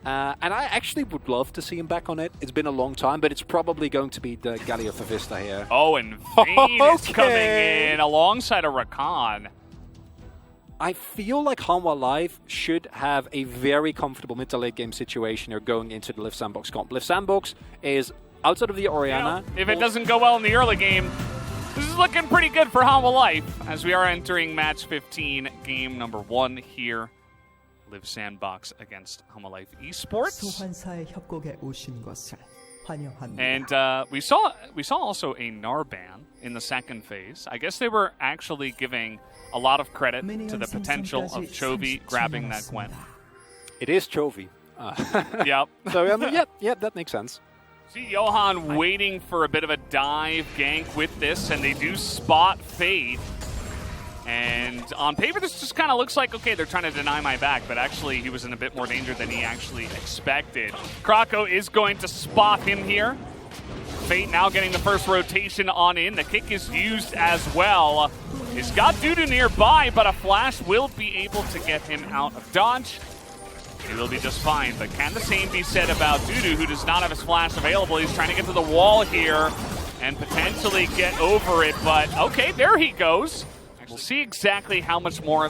And I actually would love to see him back on it. It's been a long time, but it's probably going to be the Galio for Vista here. Oh, and Vayne is coming in alongside a Rakan. I feel like Hanwha Live should have a very comfortable mid to late game situation here going into the Live Sandbox comp. Live Sandbox is outside of the Orianna. If it doesn't go well in the early game, this is looking pretty good for Hanwha Life as we are entering Match 15, game number 1 here. Live Sandbox against Hanwha Life Esports. And we saw also a Gnar ban in the second phase. I guess they were actually giving a lot of credit to the potential of Chovy grabbing that Gwen. It is Chovy. Yep. So, yep, that makes sense. See Johan waiting for a bit of a dive gank with this, and they do spot Fade. And on paper, this just kind of looks like, okay, they're trying to deny my back, but actually he was in a bit more danger than he actually expected. Krako is going to spot him here. Fate now getting the first rotation on in. The kick is used as well. He's got Dudu nearby, but a flash will be able to get him out of dodge. He will be just fine, but can the same be said about Dudu, who does not have his flash available? He's trying to get to the wall here and potentially get over it, but okay, there he goes. We'll see exactly how much more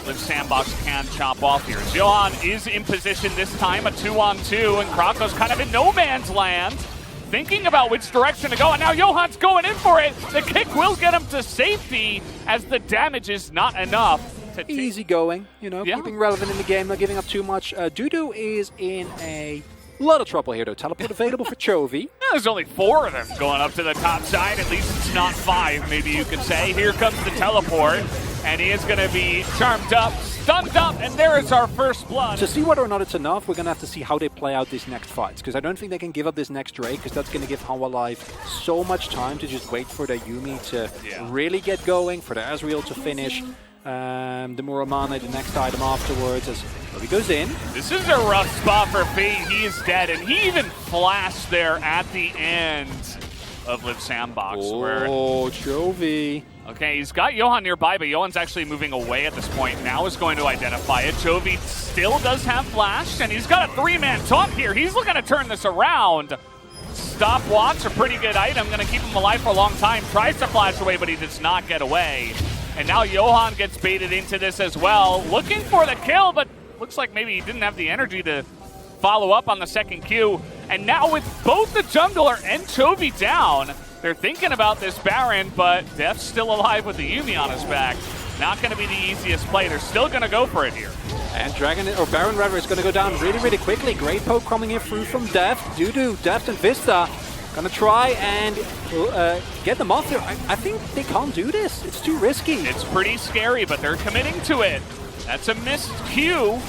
Live Sandbox can chop off here. Johan is in position this time, a 2-on-2, and Krako's kind of in no man's land, thinking about which direction to go, and now Johan's going in for it. The kick will get him to safety as the damage is not enough. Easy going, keeping relevant in the game, not giving up too much. Dudu is in a lot of trouble here, though. Teleport available for Chovy. Yeah, there's only 4 of them going up to the top side. At least it's not 5, maybe you could say. Here comes the teleport, and he is going to be charmed up, stunned up, and there is our first blood. To see whether or not it's enough, we're going to have to see how they play out these next fights, because I don't think they can give up this next Drake, because that's going to give Hanwha Life so much time to just wait for their Yuumi to really get going, for the Ezreal to finish. The Muramana, the next item afterwards, as he goes in. This is a rough spot for Fate. He is dead, and he even flashed there at the end of Live Sandbox. Oh, Chovy. Okay, he's got Johan nearby, but Johan's actually moving away at this point. Now is going to identify it. Chovy still does have flash, and he's got a 3-man taunt here. He's looking to turn this around. Stopwatch, a pretty good item, going to keep him alive for a long time. Tries to flash away, but he does not get away. And now Johan gets baited into this as well, looking for the kill, but looks like maybe he didn't have the energy to follow up on the second Q. And now with both the jungler and Chovy down, they're thinking about this Baron, but Def's still alive with the Yuumi on his back. Not going to be the easiest play. They're still going to go for it here. And Baron rather is going to go down really, really quickly. Great poke coming in through from Def. Dudu, Deft, and Vista. Gonna try and get them off there. I think they can't do this. It's too risky. It's pretty scary, but they're committing to it. That's a missed Q.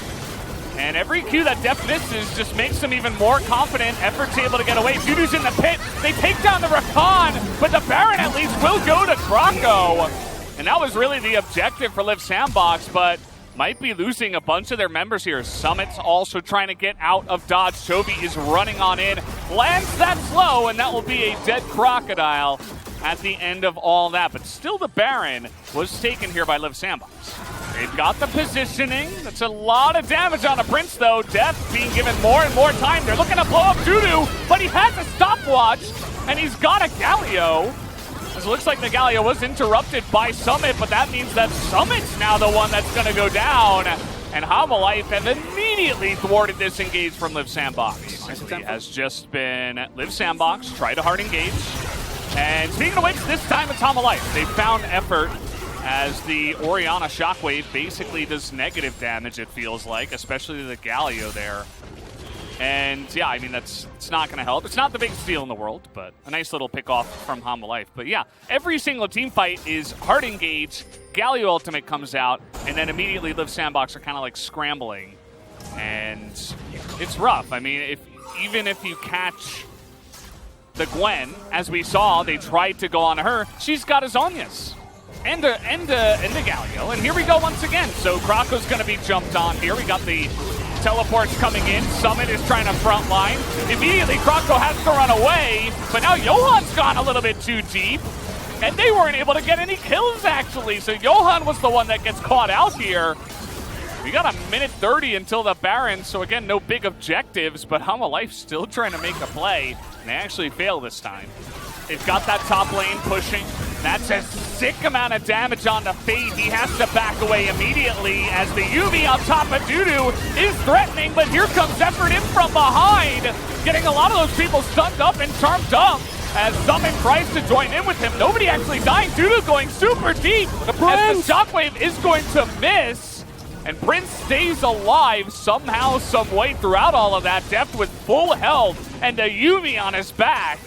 And every Q that Def misses just makes them even more confident. Effort's able to get away. Dudu's in the pit. They take down the Rakan, but the Baron at least will go to Krako. And that was really the objective for Live Sandbox, but might be losing a bunch of their members here. Summit's also trying to get out of dodge. Chovy is running on in. Lands that slow, and that will be a dead Crocodile at the end of all that. But still the Baron was taken here by Live Sandbox. They've got the positioning. That's a lot of damage on a Prince, though. Def being given more and more time. They're looking to blow up Dudu, but he has a stopwatch, and he's got a Galio. It looks like the Galio was interrupted by Summit, but that means that Summit's now the one that's going to go down. And Hanwha Life have immediately thwarted this engage from Live Sandbox. It has just been Live Sandbox, try to hard engage. And speaking of which, this time it's Hanwha Life. They found effort as the Orianna Shockwave basically does negative damage, it feels like, especially the Galio there. And yeah, I mean, it's not going to help. It's not the biggest deal in the world, but a nice little pick off from Hanwha Life. But yeah, every single team fight is hard engage, Galio ultimate comes out, and then immediately Live Sandbox are kind of like scrambling. And it's rough. I mean, even if you catch the Gwen, as we saw, they tried to go on her, she's got his Zhonya's. And the Galio. And here we go once again. So Krako's going to be jumped on here. We got the teleports coming in. Summit is trying to front line. Immediately, Krako has to run away, but now Johan's gone a little bit too deep, and they weren't able to get any kills, actually. So Johan was the one that gets caught out here. We got a minute 30 until the Baron, so again, no big objectives, but Hanwha Life still trying to make a play, and they actually fail this time. They've got that top lane pushing. That's a sick amount of damage on the Fate. He has to back away immediately as the Yuumi on top of Dudu is threatening, but here comes Effort in from behind, getting a lot of those people stunned up and charmed up. As Summit tries to join in with him, nobody actually dying. Dudu going super deep as the shockwave is going to miss. And Prince stays alive somehow, some way throughout all of that. Deft with full health and a Yuumi on his back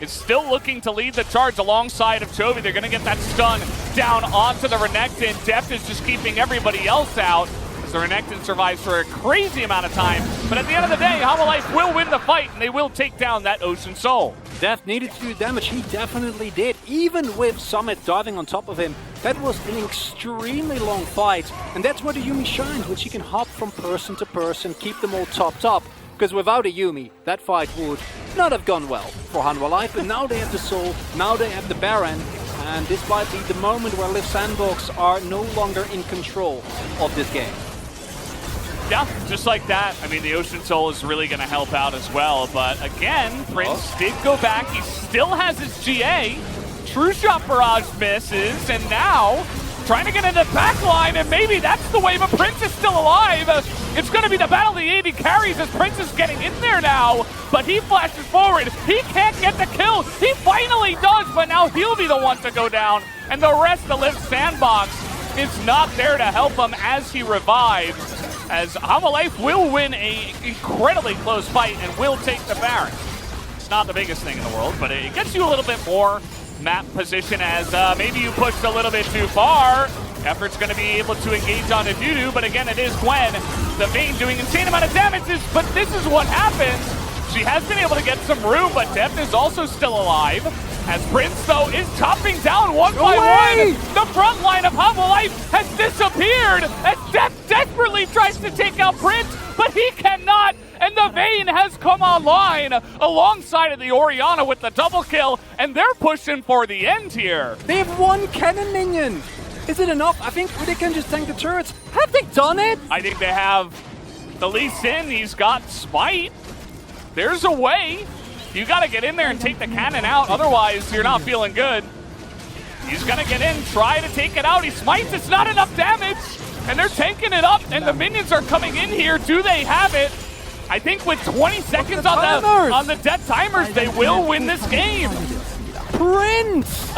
is still looking to lead the charge alongside of Chovy. They're going to get that stun down onto the Renekton. Deft is just keeping everybody else out as the Renekton survives for a crazy amount of time. But at the end of the day, Hanwha Life will win the fight and they will take down that Ocean Soul. Deft needed to do damage, he definitely did. Even with Summit diving on top of him, that was an extremely long fight. And that's where the Yuumi shines, which he can hop from person to person, keep them all topped up. Because without a Yuumi, that fight would not have gone well for Hanwha Life. But now they have the Soul, now they have the Baron. And this might be the moment where Liv Sandbox are no longer in control of this game. Yeah, just like that. I mean, the Ocean Soul is really going to help out as well. But again, Prince did go back. He still has his GA. True Shot Barrage misses. And now, trying to get into the back line. And maybe that's the way, but Prince is still alive. It's going to be the battle of the AD carries as Prince is getting in there now. But he flashes forward. He can't get the kill. He finally does, but now he'll be the one to go down. And the rest of Liv Sandbox is not there to help him as he revives. As Hanwha Life will win a incredibly close fight and will take the Baron. It's not the biggest thing in the world, but it gets you a little bit more map position as maybe you pushed a little bit too far. Effort's going to be able to engage on Dudu, but again, it is Gwen. The Vayne doing insane amount of damages, but this is what happens. She has been able to get some room, but Deft is also still alive. As Prince, though, is chopping down one by one. The front line of Hanwha Life has disappeared as Deft desperately tries to take out Prince, but he cannot. And the Vayne has come online alongside of the Orianna with the double kill, and they're pushing for the end here. They have one cannon minion. Is it enough? I think they can just tank the turrets. Have they done it? I think they have. The Lee Sin, he's got Smite. There's a way. You got to get in there and take the cannon out, otherwise you're not feeling good. He's going to get in, try to take it out. He smites, it's not enough damage, and they're taking it up, and the minions are coming in here. Do they have it? I think with 20 seconds on the death timers, they will win this game. Prince!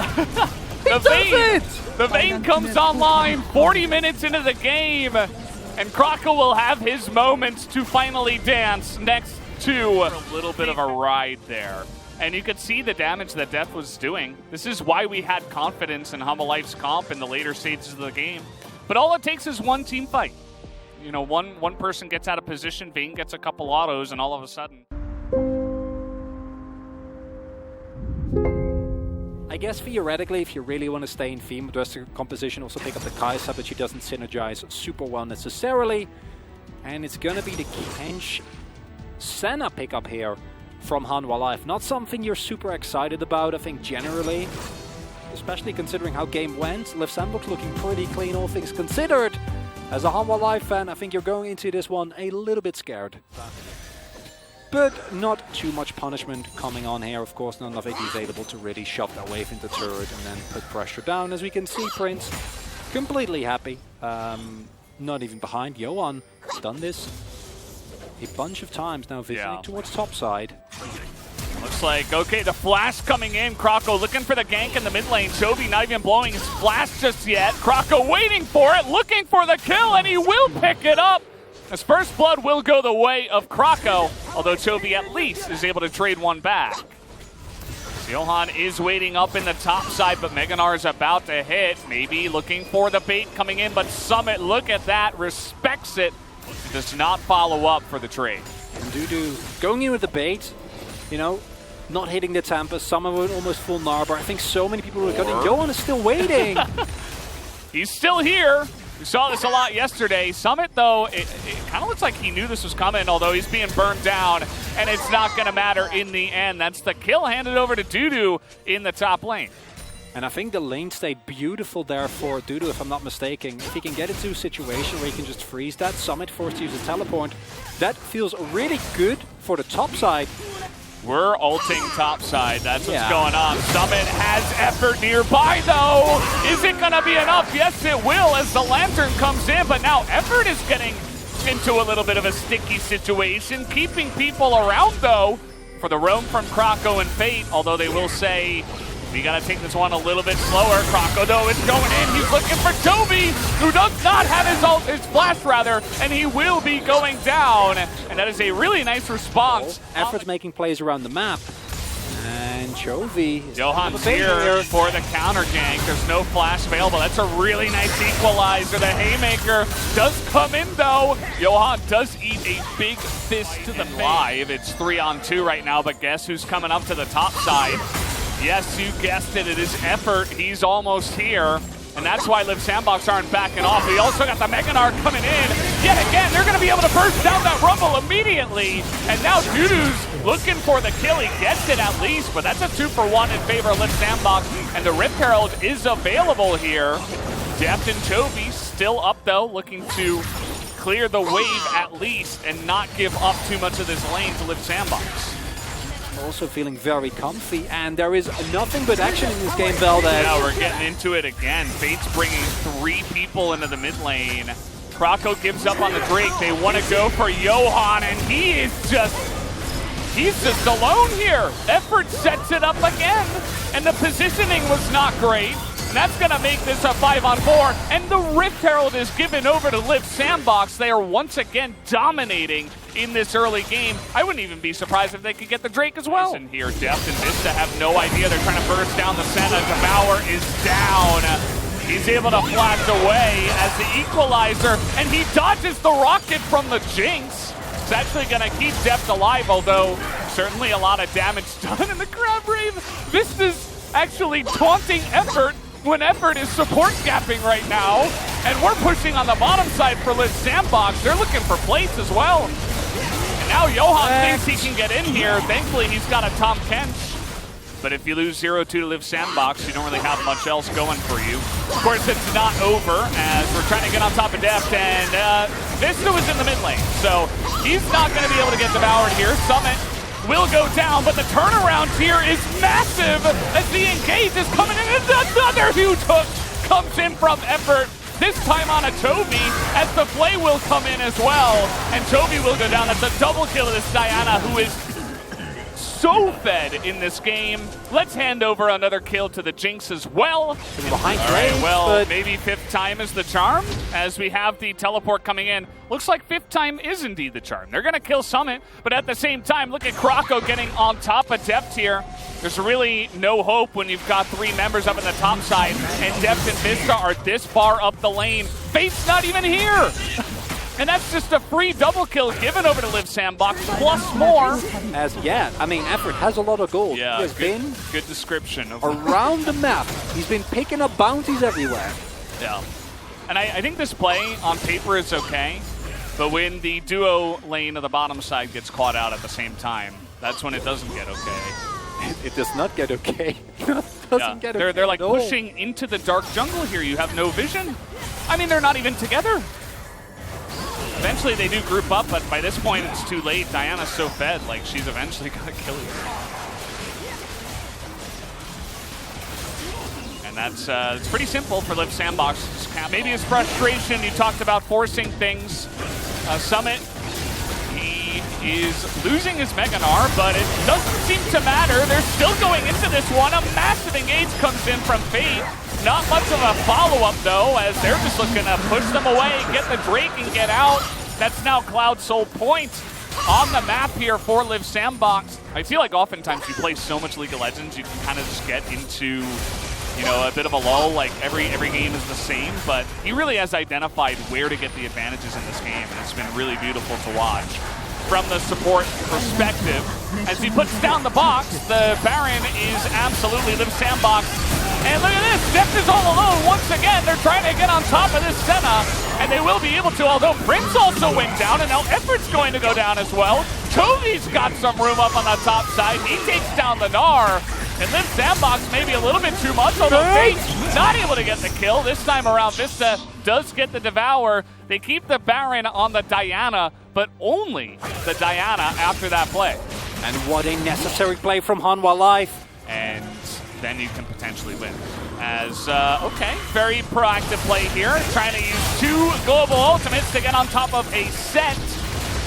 The Vayne comes online 40 minutes into the game, and Kroko will have his moments to finally dance next to a little bit of a ride there. And you could see the damage that Death was doing. This is why we had confidence in Hanwha Life's comp in the later stages of the game. But all it takes is one team fight. You know, one person gets out of position, Vayne gets a couple autos, and all of a sudden... I guess theoretically, if you really want to stay in theme with the rest of the composition, also pick up the Kai'Sa, but she doesn't synergize super well necessarily. And it's going to be the Kench Senna pickup here from Hanwha Life. Not something you're super excited about, I think, generally. Especially considering how game went. Liv Sandbox looking pretty clean, all things considered. As a Hanwha Life fan, I think you're going into this one a little bit scared. But not too much punishment coming on here. Of course, none of it is able to really shove that wave into turret and then put pressure down. As we can see, Prince completely happy. Not even behind. Johan has done this a bunch of times now, visiting towards top side. Looks like, okay, the flash coming in. Kroko looking for the gank in the mid lane. Chovy not even blowing his flash just yet. Kroko waiting for it, looking for the kill, and he will pick it up. His first blood will go the way of Kroko, although Chovy at least is able to trade one back. So Johan is waiting up in the top side, but Meganar is about to hit. Maybe looking for the bait coming in, but Summit, look at that, respects it. Does not follow up for the trade. And Dudu going in with the bait, you know, not hitting the Tampa. Some of it almost full Narber. I think so many people were cutting. Johan is still waiting. He's still here. We saw this a lot yesterday. Summit, though, it kind of looks like he knew this was coming, although he's being burned down, and it's not going to matter in the end. That's the kill handed over to Dudu in the top lane. And I think the lane stayed beautiful there for Dudu, if I'm not mistaken. If he can get into a situation where he can just freeze that, Summit forced to use a teleport, that feels really good for the top side. We're ulting top side. That's what's going on. Summit has effort nearby, though. Is it going to be enough? Yes, it will as the Lantern comes in. But now effort is getting into a little bit of a sticky situation. Keeping people around, though, for the roam from Croco and Fate. Although they will say, we got to take this one a little bit slower. Croco, though, is going in. He's looking for Toby, who does not have his flash, rather, and he will be going down. And that is a really nice response. Effort's making plays around the map. And Chovy is Johan's here for the counter gank. There's no flash available. That's a really nice equalizer. The Haymaker does come in, though. Johan does eat a big fist to the live. It's 3-on-2 right now, but guess who's coming up to the top side? Yes, you guessed it. It is effort. He's almost here. And that's why Liv Sandbox aren't backing off. We also got the Meganar coming in. Yet again, they're going to be able to burst down that Rumble immediately. And now Dudu's looking for the kill. He gets it at least, but that's a 2-for-1 in favor of Liv Sandbox. And the Rift Herald is available here. Deft and Chovy still up, though, looking to clear the wave at least and not give up too much of this lane to Liv Sandbox. Also feeling very comfy, and there is nothing but action in this game, Valdez. Yeah, we're getting into it again. Fate's bringing 3 people into the mid lane. Croco gives up on the Drake. They want to go for Johan, and he's just alone here. Effort sets it up again, and the positioning was not great. And that's going to make this a 5-on-4, and the Rift Herald is given over to Liv Sandbox. They are once again dominating in this early game. I wouldn't even be surprised if they could get the Drake as well. And here, Deft and Vista have no idea. They're trying to burst down the Senna. Devour is down. He's able to flash away as the equalizer, and he dodges the rocket from the Jinx. It's actually going to keep Deft alive, although certainly a lot of damage done in the Crab Rave. Vista's actually taunting Effort when Effort is support gapping right now, and we're pushing on the bottom side for Liv Sandbox. They're looking for plates as well. And now Johan thinks he can get in here. Thankfully, he's got a Tom Kench. But if you lose 0-2 to Liv Sandbox, you don't really have much else going for you. Of course, it's not over as we're trying to get on top of Deft, and Vista was in the mid lane, so he's not going to be able to get devoured here. Summit will go down, but the turnaround here is massive as the engage is coming in, and another huge hook comes in from Effort, this time on a Toby, as the Flay will come in as well, and Toby will go down. That's a double kill to this Diana, who is so fed in this game. Let's hand over another kill to the Jinx as well. Behind well, maybe 5th time is the charm, as we have the teleport coming in. Looks like 5th time is indeed the charm. They're going to kill Summit, but at the same time, look at Croco getting on top of Deft here. There's really no hope when you've got 3 members up in the top side, and Deft and Vista are this far up the lane. Fate's not even here! And that's just a free double kill given over to Liv Sandbox, plus more. As yet, I mean, Effort has a lot of gold. Yeah, he has been good description. Around the map. He's been picking up bounties everywhere. Yeah. And I think this play on paper is okay, but when the duo lane of the bottom side gets caught out at the same time, that's when it doesn't get okay. It does not get okay. Get okay. They're like pushing into the dark jungle here. You have no vision. I mean, they're not even together. Eventually they do group up, but by this point it's too late. Diana's so fed, like she's eventually gonna kill you. And that's it's pretty simple for Liv Sandbox. Maybe his frustration, you talked about forcing things. Summit, he is losing his Meganar, but it doesn't seem to matter. They're still going into this one. A massive engage comes in from Fate. Not much of a follow-up, though, as they're just looking to push them away, get the Drake, and get out. That's now Cloud Soul Point on the map here for Liv Sandbox. I feel like oftentimes you play so much League of Legends, you can kind of just get into, you know, a bit of a lull, like every game is the same, but he really has identified where to get the advantages in this game, and it's been really beautiful to watch. From the support perspective, as he puts down the box, the Baron is absolutely Liv Sandbox. And look at this, Deft is all alone once again. They're trying to get on top of this Senna, and they will be able to, although Prince also went down, and now Effort's going to go down as well. Chovy's got some room up on the top side. He takes down the Gnar, And Liv Sandbox maybe a little bit too much, although Fate not able to get the kill. This time around, Vista does get the Devour. They keep the Baron on the Diana, but only the Diana after that play. And what a necessary play from Hanwha Life. And then you can potentially win. As, okay, very proactive play here. Trying to use 2 global ultimates to get on top of a set.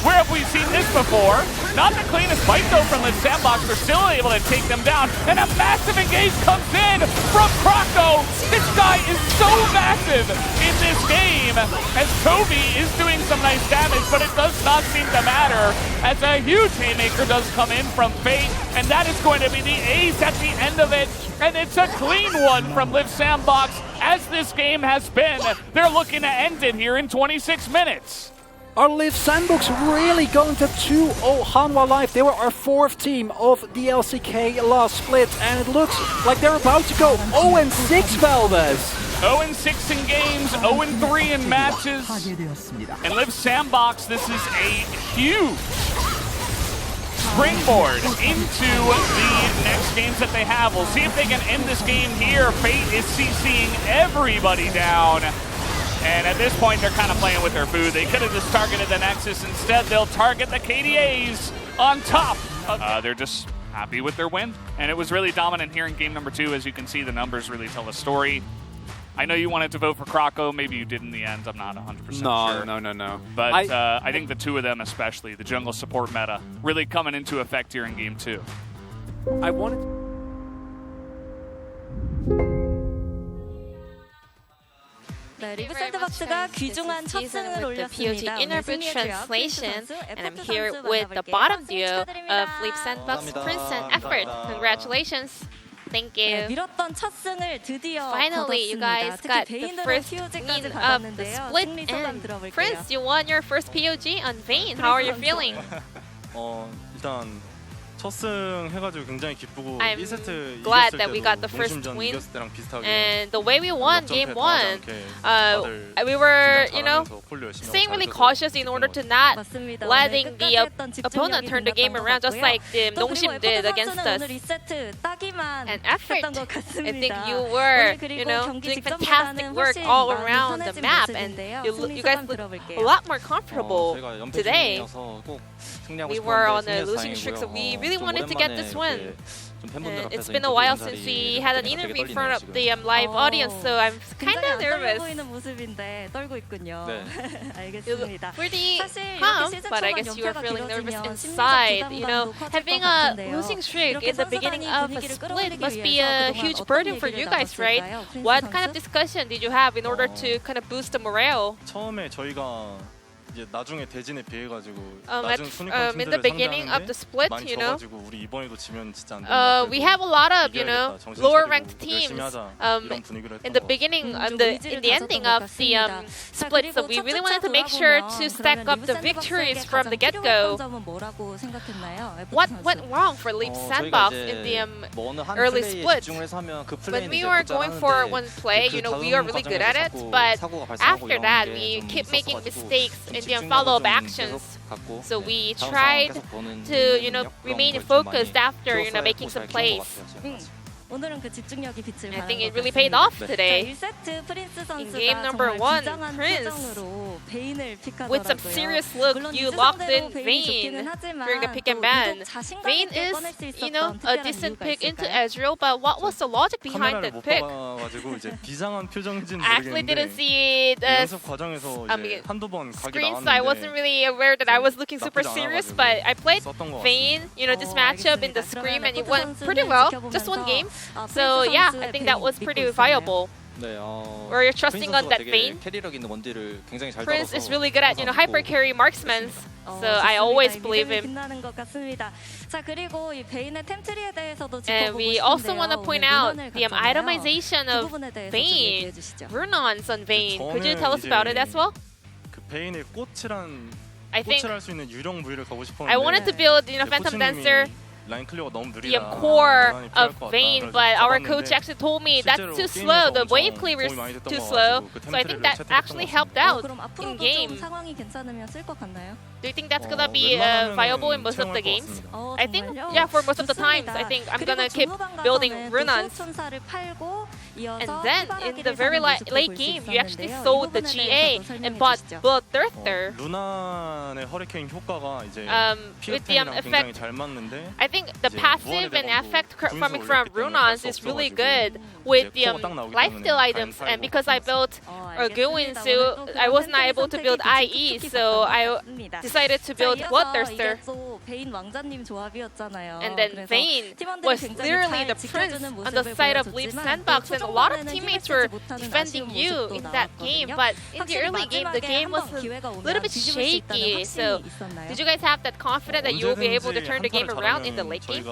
Where have we seen this before? Not the cleanest fight though from the Sandbox. They're still able to take them down. And a massive engage comes in from Croco. This guy is so massive in this game. As Toby is doing some nice damage, but it does not seem to matter. As a huge haymaker does come in from Fate. And that is going to be the ace at the end of it. And it's a clean one from Liv Sandbox. As this game has been, they're looking to end it here in 26 minutes. Are Liv Sandbox really going to 2-0 Hanwha Life? They were our 4th team of the LCK last split, and it looks like they're about to go 0-6, Valdez. 0-6 in games, 0-3 in matches. And Liv Sandbox, this is a huge springboard into the next games that they have. We'll see if they can end this game here. Fate is CCing everybody down. And at this point, they're kind of playing with their food. They could have just targeted the Nexus. Instead, they'll target the KDAs on top. They're just happy with their win. And it was really dominant here in game number 2. As you can see, the numbers really tell the story. I know you wanted to vote for Croco. Maybe you did in the end. I'm not 100% sure. No. But I think the 2 of them especially, the jungle support meta, really coming into effect here in game 2. I wanted... 네, 리브 샌드박스가 귀중한 첫 승을 올렸습니다. interview translation, and I'm here with the bottom duo of Live Sandbox, Prince and Effort. Congratulations. Thank you. 밀었던 첫 승을 드디어 Finally, you guys got the first win of the split, and Prince, you won your first POG on Vayne. How are you feeling? 일단 첫승 해가지고 굉장히 기쁘고 I'm 1세트 glad 이겼을 that we 때도 got the first 농심전 win. 이겼을 때랑 비슷하게 And the way we won game 1, 다들 we were, 긴장 you know, 잘하면서 콜 열심히 staying 하고 really 잘해줘서 cautious in order to not 맞습니다. letting 오늘 the 끝까지 했던 opponent turn the game 집중력이 around, just 빛났던 것 like the 같고요. 또 농심 그리고 did 에포드 against 선수는 us. 오늘 2세트 따기만 And effort. 했던 것 I 같습니다. think you were, 오늘 그리고 you know, 경기 doing 직전보다는 fantastic work 훨씬 all 마음이 around the 편해진 map, and 모습인데요. you 승리 guys 소감 look 들어볼게요. a lot more comfortable 저희가 연패 today. 중이어서 꼭 승리하고 We were on 싶었는데 a losing streak, so we really wanted to get this win. It's been a while since we had an interview in front of the live audience, so I'm kind of nervous. 보이는 모습인데 떨고 있군요. 네. You look 알겠습니다. pretty 사실 calm, 이렇게 but I 시즌 guess you were 초반 feeling nervous 연패가 inside. 길어지면 You know, 심리적 부담감도 커질 having 것 a 같은데요. losing streak 이렇게 in the beginning of a 선수단이 split 분위기를 must be 끌어올리기 a 위해서 huge 어떤 burden for 얘기를 you guys, right? 나눴을까요? 프린스 What kind of 선수? discussion did you have in order to kind of boost the morale? 처음에 저희가 이제 나중에 대진에 비해가지고 At, 낮은 순위권 in the 팀들을 beginning of the 상대하는데 split, 많이 you know, 져가지고 우리 이번에도 지면 진짜 안 된다. we have a lot of, you know, 이겨야겠다, 정신 lower 차리고 ranked teams 열심히 하자, 이런 분위기를 in 했던 the 것 같아요. beginning, in the ending of the split. So 그리고 we 첫 really 주차 wanted to make sure to 돌아보면 stack up 그러면 the 리브 victories 샌드박스에게 from the 가장 get-go. 필요했던 점은 뭐라고 생각했나요? 에포드 What 선수. went wrong for Leap Sandbox in the early split? When we were going for one play, you know, we are really good at it, but after that, we keep making mistakes in the follow-up actions. So we tried to, you know, remain focused after, you know, making some plays. 오늘은 그 집중력이 빛을 I 발한 think it 것 really paid off 같습니다. today. 자, 1세트 프린스 선수가 game number 정말 1, 비장한 Prince, 표정으로 베인을 픽하더라고요. With some serious look, 물론 you 이즈 locked 상대로 in 베인이 Vayne 좋기는 하지만 during the pick and 또 ban. 유독 자신감 Vayne 있게 is, 꺼낼 수 you know, 있었던 a 특별한 decent 이유가 pick into 있을까요? Ezreal, but what was the logic behind 카메라를 that 못 pick? 봐가지고 이제 비장한 표정인지는 I actually didn't 모르겠는데 see the 연습 과정에서 mean, 이제 한두 번 각이 screen, so I wasn't 나왔는데 really aware that I was looking super serious, but I played 썼던 것 Vayne, you know, this matchup in the 알겠습니다. Scream, and it 그러면 went pretty well, just one game. So yeah, I think that was pretty viable. Or you're trusting on that Vayne. 캐리력 있는 원딜을 굉장히 잘 Prince 따라서 is really good at, you know, hyper carry marksmen. So I always believe him. 빛나는 것 같습니다. 자, 그리고 이 베인의 템트리에 대해서도 And 짚어보고 we also want to 싶은데요. point 오늘 out 민원을 the 갔잖아요. itemization 그 of 부분에 대해서 좀 Vayne, 얘기해 주시죠. Runons on Vayne. Could you 저는 tell us about it as well? 그 베인의 꽃이란 I think 꽃을 할 수 있는 유령 부위를 가고 싶었는데 I wanted to build, you know, Phantom 코치님이 Dancer 라인 클리어가 너무 the 느리다. core 대단히 필요할 of 것 같다. Vayne, 그래서 but our 잡았는데 coach actually told me that's 실제로 too slow. The 게임에서 wave 엄청 cleaver is 도움이 많이 됐던 too 것 slow. 같아가지고 그 So I think 템플을 that 채택했던 actually 것 helped 같습니다. out 그럼 앞으로도 in game. 좀 상황이 괜찮으면 쓸 것 같나요? Do you think that's gonna be 웬만하면은 viable in most of the 채용할 것 games? 같습니다. I think, 정말요? yeah, for most of the times, 좋습니다. I think I'm 그리고 gonna keep 중후반 building 가서는 또 rune-ons. 수호천사를 팔고 이어서 And then in the very 해바라기를 사는 late 모습을 game, 볼수 you actually 있었는데요. sold 이 the 부분에 GA 대해서도 설명해 and bought 주시죠. Bloodthirster. 루나의 허리케인 효과가 이제 With the 피어템이랑 굉장히 effect, 잘 맞는데 I think the 이제 passive and 무한의 effect 대박도 coming 분수를 from 올렸기 때문에 rune-ons 갈수 is really 없어가지고 good with 이제 the 코어가 딱 나오기 lifesteal 때문에 items, 가인 and because I 팔고 built a Guin 알겠습니다. suit, 오늘 또 I 그런 was not 팬들의 able to build 선택이 IE, 툭툭히 so 갔던 것 I 같습니다. decided to 자, build 이어서 Bloodthirster. 이게 또 베인 왕자님 조합이었잖아요. And then 그래서 Vayne 팀원들이 was 굉장히 literally 잘 the prince 지켜주는 on the 모습을 side of Leaf 보여줬지만 Sandbox, 또 and a lot of 초중반에는 teammates 힘을 were 쓰지 못하는 defending 아쉬운 you 모습도 in that game. 나왔거든요. But in the 확실히 early game, the 마지막에 game was 한번 기회가 a 오면 little bit 뒤집을 수 있다는 shaky. 확신이 So 있었나요? did you guys have that confidence that you will be able to turn the game around in the late game?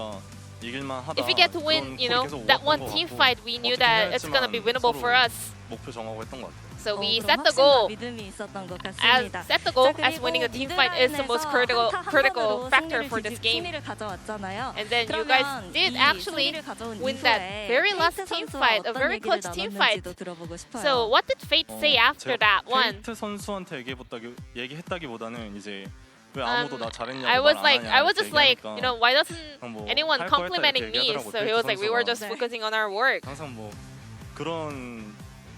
이길만 하다. If we get to win, you know, that one team fight, we knew that it's gonna be winnable for us. 목표 정하고 했던 것 같아요. So we 그럼 set the 확신과 goal. 믿음이 있었던 것 As 같습니다. set the goal 자, as 그리고 winning a team fight is the most 미드라인에서 critical 한타 한 factor 번으로 for this game. 승리를 가져왔잖아요. And then you guys 그러면 did 이 actually 승리를 가져온 win that 이후에 very last 페이트 team 선수와 fight, a 어떤 very 얘기를 close team fight. 나눴는지도 들어보고 싶어요. So what did Fate say after that one? 페이트 선수한테 얘기했다기보다는 이제 왜 아무도 나 잘했냐고 I was 말 안 하냐 I was just like, 얘기하니까 you know, why doesn't 뭐 anyone 할 거 했다 complimenting 이렇게 me? 얘기하더라고, So he was like, we were just 네. focusing on our work. 항상 뭐 그런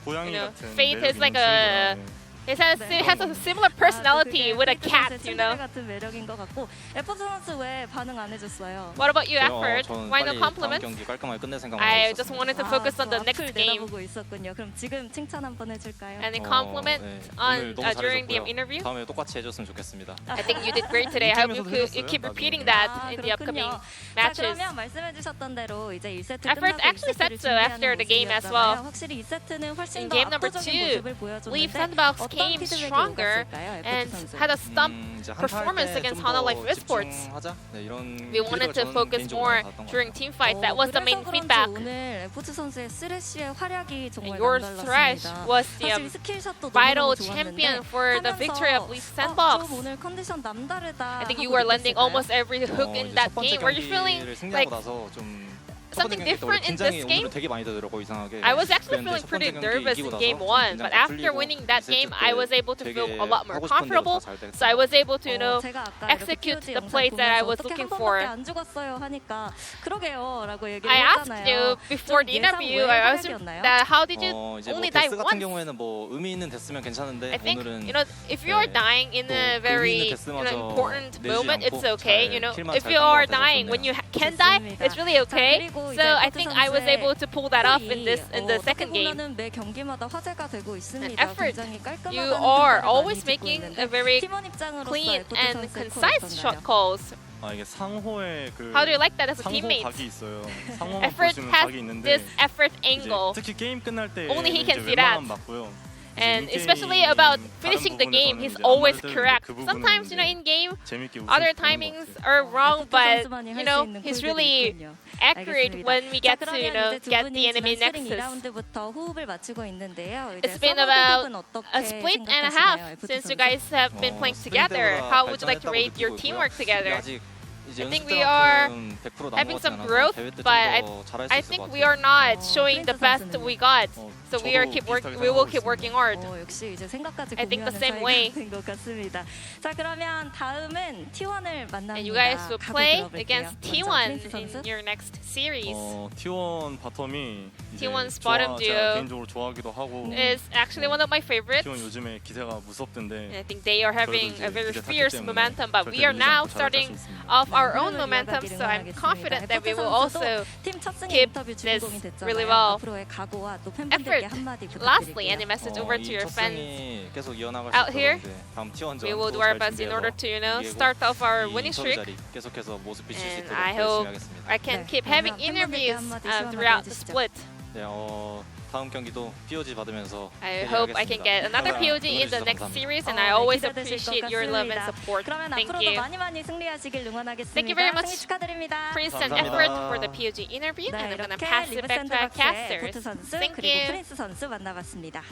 고양이 You know, 같은 Fate 매력 is like 있는 a 친구라. It has a similar personality with a cat, you know. 같은 매력인 것 같고 에포트 선수 왜 반응 안 해줬어요? What about you, 저요, Effort? 저는 Why no 빨리 다음 compliments? 경기 깔끔하게 끝낼 생각만 I 하고 just 있었습니다. wanted to focus on the 또 next 앞을 game. 내다보고 있었군요. 그럼 지금 칭찬 한번 해줄까요? Any compliment 네. on 오늘 너무 during the 잘해줬고요. interview? 다음에 똑같이 해줬으면 좋겠습니다. I think you did great today. I hope you 인터뷰에서도 keep 해줬어요, repeating 나중에. that in the upcoming 자, matches. 그러면 말씀해주셨던 대로 이제 1세트 Effort 끝나고 actually 2세트를 said so after the game as well. 확실히 2세트는 훨씬 In 더 game number 압도적인 2, 모습을 보여줬는데 Leaf Sandbox 어떤 came 피드백이 stronger 오갔을까요, 에포트 and 선수? had a stump 이제 performance against Hana Life Esports. 집중하자. 네, 이런 We wanted to 피드백을 저는 focus 개인적으로 more 많이 받았던 것 during 같아요. team fights. That was the main 그래서 그런지 feedback. 오늘 에포트 선수의 쓰레쉬의 활약이 정말 Your thresh 남달랐습니다. was the 사실 스킬샷도 vital 너무너무 champion 좋았는데 for the victory of Leaf Sandbox. 좀 오늘 컨디션 남다르다 I think you 하고 were landing 느꼈을까요? almost every hook in 이제 that 첫 번째 game. Were you feeling 경기를 승리하고 like 나서 좀 something 첫 번째 different 경기 in 때 원래 this 긴장이 game? 오늘은 되게 많이 되더라고 이상하게. I was actually 그랬는데 feeling 첫 pretty 번째 경기 nervous 이기고 in 나서 game 좀 1, 긴장이 but 다 after 풀리고 winning that 이제 game, 그때 I was able to feel 되게 a lot more 하고 싶은 대로 comfortable. 다 잘 됐어요. So I was able to, you know, 제가 아까 execute 이렇게 the POG plays that I 영상 was 보면서 looking 어떻게 한 for. 번밖에 안 죽었어요 하니까 그러게요라고 얘기를 I asked 했잖아요. you before the 좀 예상 interview, 외의 I was 활약이었나요? that how did you 이제 only 뭐 die 데스 같은 once? 경우에는 뭐 의미 있는 데스면 괜찮은데 I think, 오늘은 you know, if you are 네, dying in a 또 very 의미 있는 데스마저 important 내지 moment, it's 않고 okay. 잘 You know, 킬만 if 잘 you 딴것 are 같아서 dying when you can die, 좋습니다. it's really okay. 그리고 So 이제 I 에포트 think I was 선수의 able to pull that off in the 어떻게 second game. 보면은 매 경기마다 화제가 되고 있습니다. Effort. 굉장히 깔끔하다는 You 평가를 are 많이 always 듣고 making 있는데 a very 팀원 입장으로서 clean 에포트 and 선수의 concise 콜 shot 어떤가요? calls. 이게 상호의 그 How do you like that as a 상호 teammate? 각이 있어요. 상호만 볼 Effort 수 있는 has 각이 있는데 this effort 이제 angle. 특히 게임 끝날 때 Only he can 이제 see that. 웬만하면 맞고요. And 이제 especially 인게임 about 다른 finishing the game, he's 부분에서는 이제 always 아무래도 correct. 그 부분은 Sometimes, you know, 이제 in game, 재밌게 웃을 other 수 있는 것 timings 같아요. are wrong, 에포트 but 선수만이 you 할수 know, 있는 he's 콜들이 really 있군요. accurate 알겠습니다. when we 자, get to, 그러면 you know, 이제 두 get 분이 the enemy 지난 스프링 nexus. 2라운드부터 호흡을 맞추고 있는데요. It's been about a split and a half since you guys have been playing together. How would you like to rate your teamwork together? 아직 이제 I think 연습 we 때만큼 100% having 나온 것 some 같진 growth, 않아서 대회 때 but 좀 더 잘할 수 I 있을 think 것 we 같아요. are not showing the best we got. So we are 저도 we will keep 비슷하게 working hard. 역시 이제 생각까지 I think the 공유하는 same way. 사이가 된 것 같습니다. 자 그러면 다음은 T1을 만납니다. And you guys will 각오 play 들어볼게요. against 먼저 T1 프린스 선수. in your next series. T1 바텀이 이제 T1's bottom 제가 duo 개인적으로 좋아하기도 하고 Is actually one of my favorites. T1 요즘에 기세가 And 무섭던데 I think they are having 저희도 a very 이제 기대 fierce 탔기 때문에 momentum, but 절대 we are 밀리지 now 않고 잘할 starting 자신 있습니다. off our own 흐름을 momentum, 이어가기를 so I'm 응원하겠습니다. confident that we 에포트 will 선수도 also 팀 첫 승 keep 인터뷰 this 주인공이 됐잖아요. really well. 앞으로의 각오와 또 팬분들께 Effort. 한마디 Lastly, any 부탁드릴게요. message over to your 이 fans? 첫승이 계속 이어나갈 out 수 here. 있도록 이제 다음 T1전 We will do our best in order to, you know, start off our winning streak. 계속해서 모습 비칠 수 And 있도록 I 열심히 hope 하겠습니다. I can 네, keep having 그러면 interviews 팬분들께 한마디 시원하게 throughout the 해주시죠. split. 네, 다음 경기도 POG 받으면서 I hope I can get another POG in the next series, and I always appreciate your love and support. 그러면 Thank 앞으로도 you. 많이 많이 승리하시길 응원하겠습니다. Thank you very much. 승리 축하드립니다. Prince and 감사합니다. effort for the POG interview, 네, and I'm gonna 이렇게 pass it 리브 back to our 샌드박스의 casters. 에포트 선수 Thank 그리고 you. 프린스 선수 만나봤습니다.